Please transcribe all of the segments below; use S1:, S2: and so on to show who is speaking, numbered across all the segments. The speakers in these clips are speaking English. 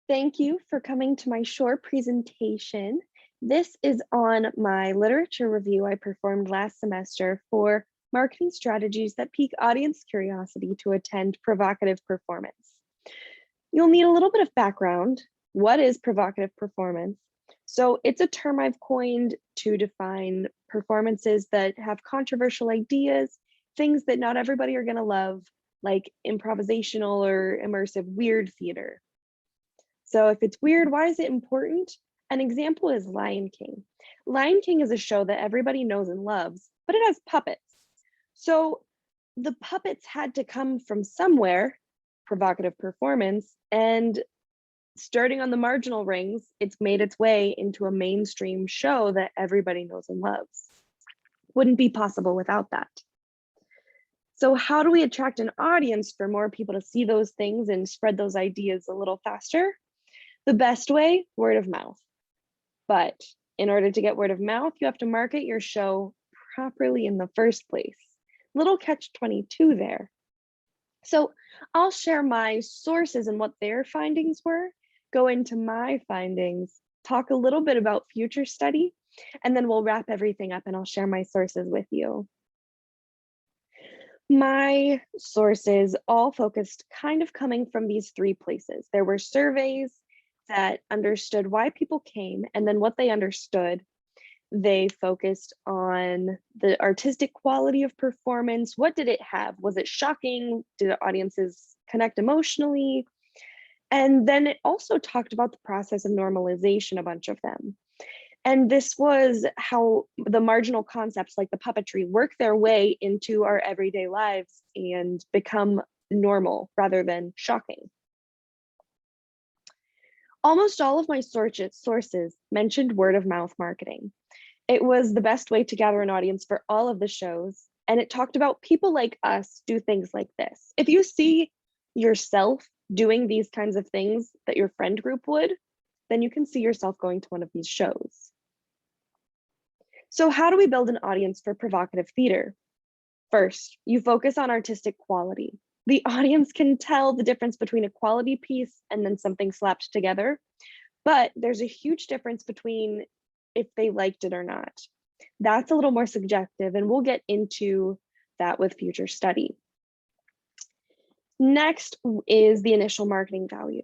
S1: Thank you for coming to my short presentation. This is on my literature review I performed last semester for marketing strategies that pique audience curiosity to attend provocative performance. You'll need a little bit of background. What is provocative performance? So it's a term I've coined to define performances that have controversial ideas, things that not everybody are going to love, like improvisational or immersive weird theater. So if it's weird, why is it important? An example is Lion King. Lion King is a show that everybody knows and loves, but it has puppets. So the puppets had to come from somewhere, provocative performance, and starting on the marginal rings, it's made its way into a mainstream show that everybody knows and loves. Wouldn't be possible without that. So how do we attract an audience for more people to see those things and spread those ideas a little faster? The best way, word of mouth. But in order to get word of mouth, you have to market your show properly in the first place. Little catch-22 there. So I'll share my sources and what their findings were, go into my findings, talk a little bit about future study, and then we'll wrap everything up and I'll share my sources with you. My sources all focused kind of coming from these three places. There were surveys that understood why people came and then what they understood. They focused on the artistic quality of performance. What did it have? Was it shocking? Did the audiences connect emotionally? And then it also talked about the process of normalization, a bunch of them. And this was how the marginal concepts like the puppetry work their way into our everyday lives and become normal rather than shocking. Almost all of my sources mentioned word of mouth marketing. It was the best way to gather an audience for all of the shows. And it talked about people like us do things like this. If you see yourself doing these kinds of things that your friend group would, then you can see yourself going to one of these shows. So how do we build an audience for provocative theater? First, you focus on artistic quality. The audience can tell the difference between a quality piece and then something slapped together, but there's a huge difference between if they liked it or not. That's a little more subjective, and we'll get into that with future study. Next is the initial marketing value.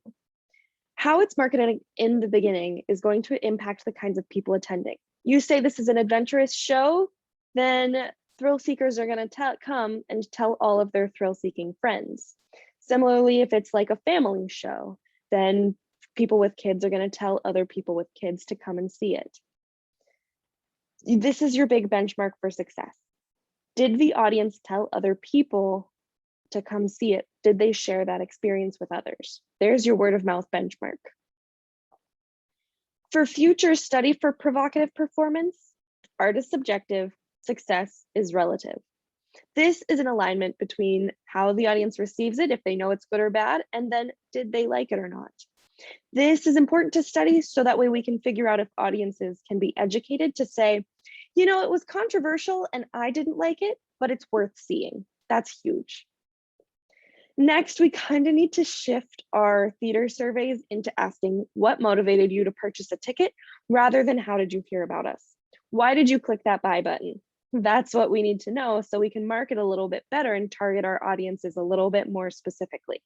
S1: How it's marketed in the beginning is going to impact the kinds of people attending. You say this is an adventurous show, then thrill seekers are going to come and tell all of their thrill seeking friends. Similarly, if it's like a family show, then people with kids are going to tell other people with kids to come and see it. This is your big benchmark for success. Did the audience tell other people to come see it? Did they share that experience with others? There's your word of mouth benchmark. For future study for provocative performance, art is subjective, success is relative. This is an alignment between how the audience receives it, if they know it's good or bad, and then did they like it or not. This is important to study so that way we can figure out if audiences can be educated to say, you know, it was controversial and I didn't like it, but it's worth seeing. That's huge. Next, we kind of need to shift our theater surveys into asking what motivated you to purchase a ticket rather than how did you hear about us? Why did you click that buy button? That's what we need to know so we can market a little bit better and target our audiences a little bit more specifically.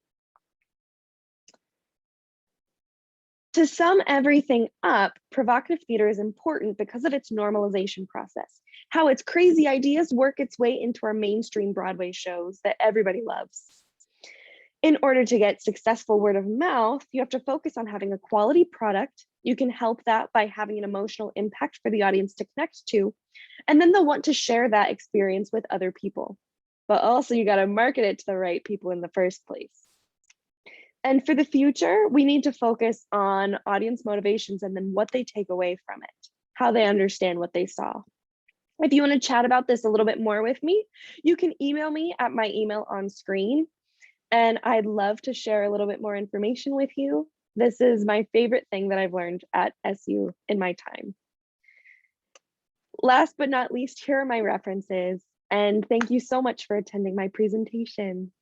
S1: To sum everything up, provocative theater is important because of its normalization process, how its crazy ideas work its way into our mainstream Broadway shows that everybody loves. In order to get successful word of mouth, you have to focus on having a quality product. You can help that by having an emotional impact for the audience to connect to, and then they'll want to share that experience with other people. But also you got to market it to the right people in the first place. And for the future, we need to focus on audience motivations and then what they take away from it, how they understand what they saw. If you want to chat about this a little bit more with me, you can email me at my email on screen. And I'd love to share a little bit more information with you. This is my favorite thing that I've learned at SU in my time. Last but not least, here are my references. And thank you so much for attending my presentation.